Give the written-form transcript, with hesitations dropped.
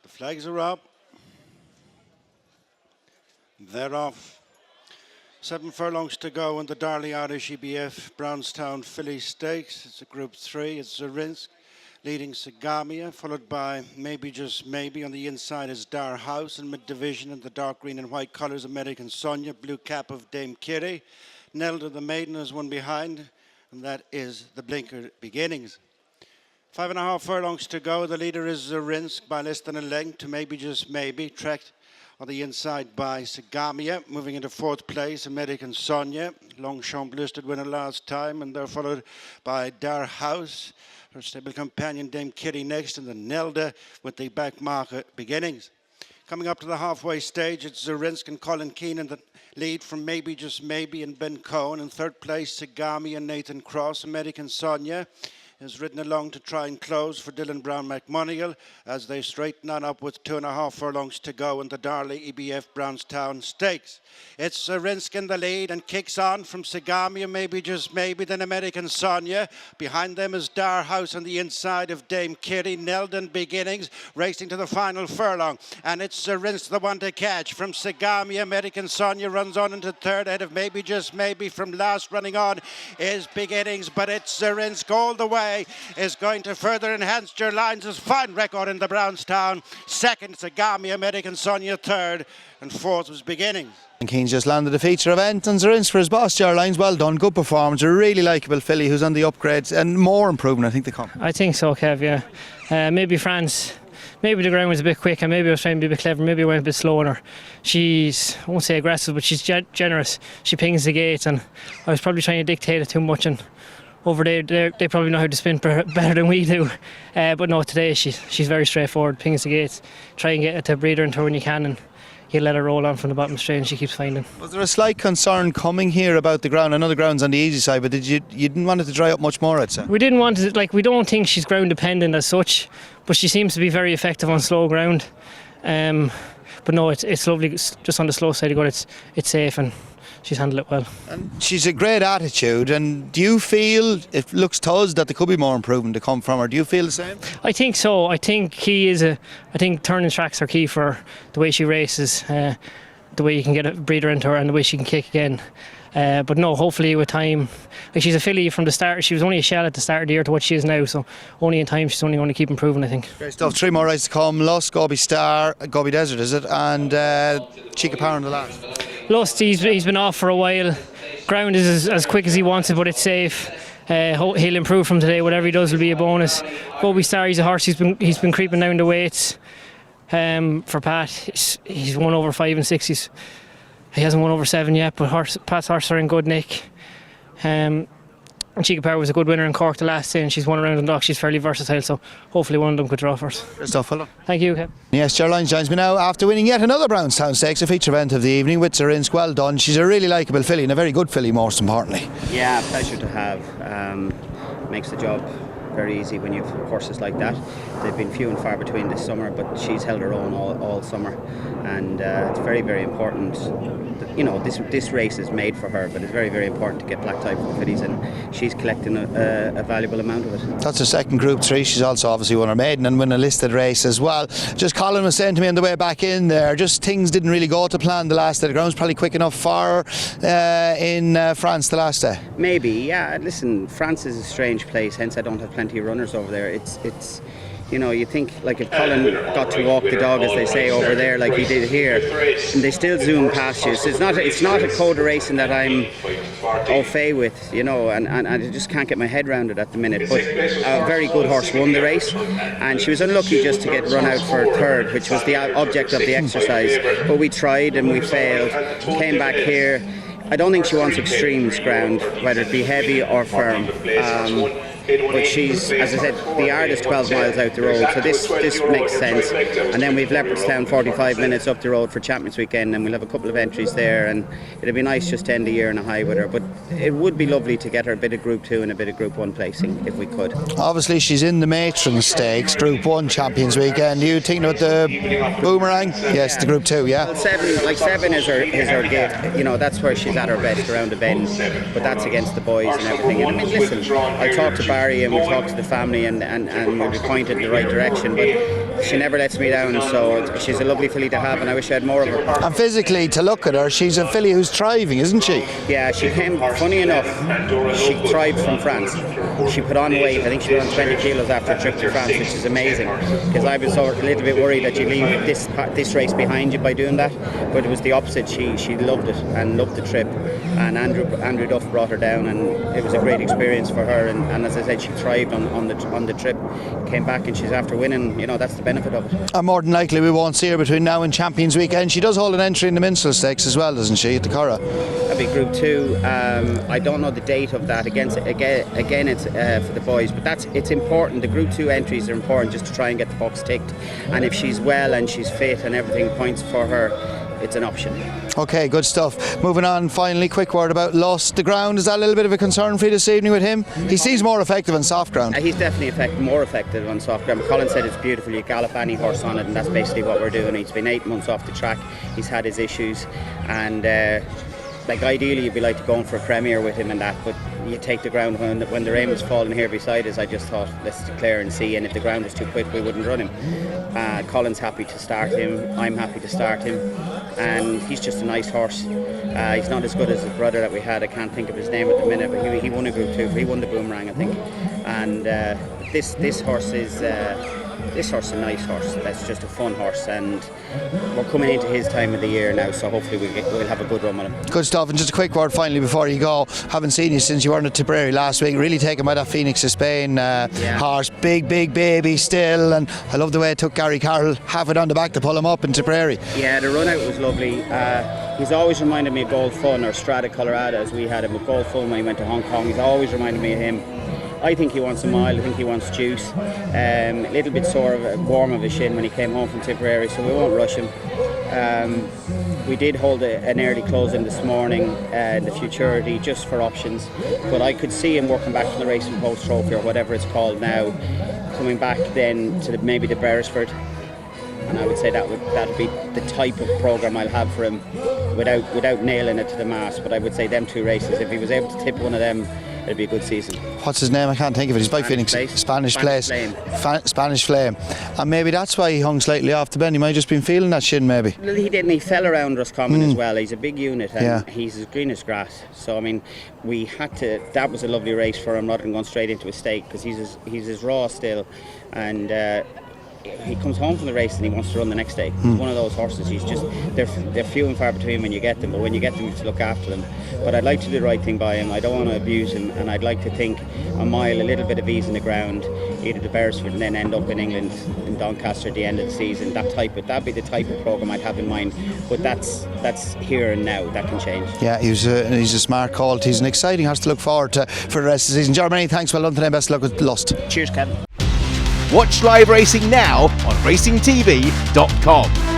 The flags are up. They're off. 7 furlongs to go in the Darley Irish EBF Brownstown Stakes. It's a Group 3. It's Zarinsk leading Sagamia, followed by Maybe Just Maybe. On the inside is Fairyhouse in mid-division in the dark green and white colours. American Sonia, blue cap of Dame Kitty. Nelda the Maiden is one behind, and that is the Blinker Beginnings. 5.5 furlongs to go. The leader is Zarinsk by less than a length to Maybe Just Maybe, tracked on the inside by Sagamia. Moving into 4th place, American Sonia, Longchamp listed winner last time, and they're followed by Fairyhouse, her stable companion Dame Kitty next, and then Nelda with the back marker Beginnings. Coming up to the halfway stage, it's Zarinsk and Colin Keane in the lead from Maybe Just Maybe and Ben Cohen. In 3rd place, Sagamia and Nathan Cross. American Sonia is ridden along to try and close for Dylan Brown McMonigal as they straighten on up with 2.5 furlongs to go in the Darley EBF Brownstown Stakes. It's Zarinsk in the lead and kicks on from Sagamia, Maybe Just Maybe, then American Sonia. Behind them is Fairyhouse on the inside of Dame Kitty. Nelden Beginnings racing to the final furlong, and it's Zarinsk the one to catch from Sagamia. American Sonia runs on into 3rd ahead of Maybe Just Maybe. From last running on is Beginnings, but it's Zarinsk all the way is going to further enhance Ger Lyons' fine record in the Brownstown. 2nd, Sagamia, American Sonia 3rd, and 4th was Beginnings. And Keane's just landed the feature event, and Zarinsk for his boss, Ger Lyons. Well done, good performance, a really likeable filly who's on the upgrades and more improvement, I think they come. I think so, Kev, yeah. Maybe France, maybe the ground was a bit quick and maybe I was trying to be a bit clever, maybe I went a bit slow on her. She's, I won't say aggressive, but she's generous. She pings the gate, and I was probably trying to dictate it too much, and over there, they probably know how to spin better than we do. But no, today she's very straightforward, pings the gates, try and get it to breathe her into her when you can, and you let her roll on from the bottom straight and she keeps finding. Was there a slight concern coming here about the ground? I know the ground's on the easy side, but you didn't want it to dry up much more, I'd say? We didn't want it, we don't think she's ground dependent as such, but she seems to be very effective on slow ground. But no, it's lovely, it's just on the slow side of going, it's safe, and she's handled it well. And she's a great attitude, and do you feel, it looks to us that there could be more improvement to come from her? Do you feel the same? I think so. I think I think turning tracks are key for the way she races, the way you can get a breather into her and the way she can kick again. But no, hopefully with time, she's a filly from the start. She was only a shell at the start of the year to what she is now, so only in time she's only going to keep improving, I think. Great stuff. 3 more races to come. Lusk, Gobi Star, Gobi Desert, is it? And Chica Power in the last. Lust, he's been off for a while. Ground is as quick as he wants it, but it's safe. He'll improve from today. Whatever he does will be a bonus. Gobi Star, he's a horse. He's been creeping down the weights. For Pat, he's won over 5 and 6. He hasn't won over 7 yet, but Pat's horses are in good nick. And Chica Power was a good winner in Cork the last day, and she's won around in Dock. She's fairly versatile, so hopefully one of them could draw for us. Good stuff, well. Thank you, Kev. Yes, Ger Lyons joins me now after winning yet another Brownstown Stakes, a feature event of the evening with Zarinsk. Well done. She's a really likeable filly, and a very good filly, most importantly. Yeah, pleasure to have. Makes the job very easy when you have horses like that. They've been few and far between this summer, but she's held her own all summer, and it's very, very important. You know, this race is made for her, but it's very, very important to get black type for the fillies, and she's collecting a valuable amount of it. That's her second Group 3. She's also obviously won her maiden and won a listed race as well. Just Colin was saying to me on the way back in there, just things didn't really go to plan the last day. The ground's probably quick enough for her in France the last day. Maybe, yeah. Listen, France is a strange place, hence I don't have plenty of runners over there. It's you know, you think like if Colin got to walk the dog, as they say over there, like he did here, and they still zoom past you. So it's not a code of racing that I'm au fait with, you know, and I just can't get my head around it at the minute. But a very good horse won the race, and she was unlucky just to get run out for 3rd, which was the object of the exercise. But we tried and we failed. Came back here. I don't think she wants extremes ground, whether it be heavy or firm. But she's, as I said, the yard is 12 miles out the road, so this makes sense. And then we've Leopardstown 45 minutes up the road for Champions Weekend, and we'll have a couple of entries there, and it'd be nice just to end the year in a high with her. But it would be lovely to get her a bit of Group 2 and a bit of Group 1 placing if we could. Obviously she's in the Matron Stakes, Group 1 Champions Weekend. Are you thinking about the Boomerang? Yes, the Group 2, yeah. Well, 7 is her gift. You know, that's where she's at her best, around the bend. But that's against the boys and everything. And I mean, listen, I talked about Barry and we talk to the family and we'll be pointed in the right direction. But she never lets me down, so she's a lovely filly to have, and I wish I had more of her. And physically, to look at her, she's a filly who's thriving, isn't she? Yeah, she came, funny enough, she thrived from France. She put on weight, I think she put on 20 kilos after a trip to France, which is amazing, because I was a little bit worried that you leave this race behind you by doing that, but it was the opposite. She loved it and loved the trip, and Andrew Duff brought her down, and it was a great experience for her, and as I said, she thrived on the trip, came back and she's after winning, that's the benefit of it. And more than likely we won't see her between now and Champions Weekend. She does hold an entry in the Minstrel Stakes as well, doesn't she, at the Curragh? That'd be Group 2. I don't know the date of that. Again, it's for the boys, but it's important. The Group 2 entries are important just to try and get the box ticked. And if she's well and she's fit and everything points for her, it's an option. Okay, good stuff. Moving on, finally, quick word about Lust. The ground, is that a little bit of a concern for you this evening with him? He seems more effective on soft ground. He's definitely more effective on soft ground. Colin said it's beautiful, you gallop any horse on it, and that's basically what we're doing. He's been 8 months off the track, he's had his issues, and ideally you'd be like to go in for a premier with him and that, but you take the ground. When the rain was falling here beside us, I just thought, let's declare and see, and if the ground was too quick we wouldn't run him. Colin's happy to start him, I'm happy to start him, and he's just a nice horse. He's not as good as his brother that we had, I can't think of his name at the minute, but he won a Group 2, he won the Boomerang I think, and this horse is a nice horse. That's just a fun horse, and we're coming into his time of the year now, so hopefully we'll have a good run with him. Good stuff. And just a quick word finally before you go. Haven't seen you since you weren't at Tipperary last week. Really taken by that Phoenix of Spain horse. Big baby still, and I love the way it took Gary Carroll half it on the back to pull him up in Tipperary. Yeah, the run out was lovely. He's always reminded me of Gold Fun or Strata Colorado, as we had him with Gold Fun when he went to Hong Kong. He's always reminded me of him. I think he wants a mile, I think he wants juice. A little bit warm of his shin when he came home from Tipperary, so we won't rush him. We did hold an early close-in this morning in the Futurity just for options, but I could see him working back to the Racing Post Trophy or whatever it's called now, coming back then to maybe the Beresford, and I would say that would be the type of programme I'll have for him without nailing it to the mast, but I would say them 2 races, if he was able to tip one of them, it'd be a good season. What's his name? I can't think of it. He's by Phoenix. Spanish Place. Spanish Flame. And maybe that's why he hung slightly off the bend. He might have just been feeling that shin maybe. Well, he didn't. He fell around Roscommon as well. He's a big unit and he's as green as grass. So I mean, we had to. That was a lovely race for him rather than going straight into a stake, because he's as raw still, and he comes home from the race and he wants to run the next day. He's one of those horses. They're few and far between when you get them, but when you get them you have to look after them. But I'd like to do the right thing by him. I don't want to abuse him, and I'd like to think a mile, a little bit of ease in the ground, either to Beresford and then end up in England in Doncaster at the end of the season. That'd be the type of programme I'd have in mind. But that's here and now. That can change. Yeah, he's a smart call. He's an exciting horse to look forward to for the rest of the season. Ger, many thanks. Well done today. Best of luck with Lust. Cheers, Kevin. Watch live racing now on racingtv.com.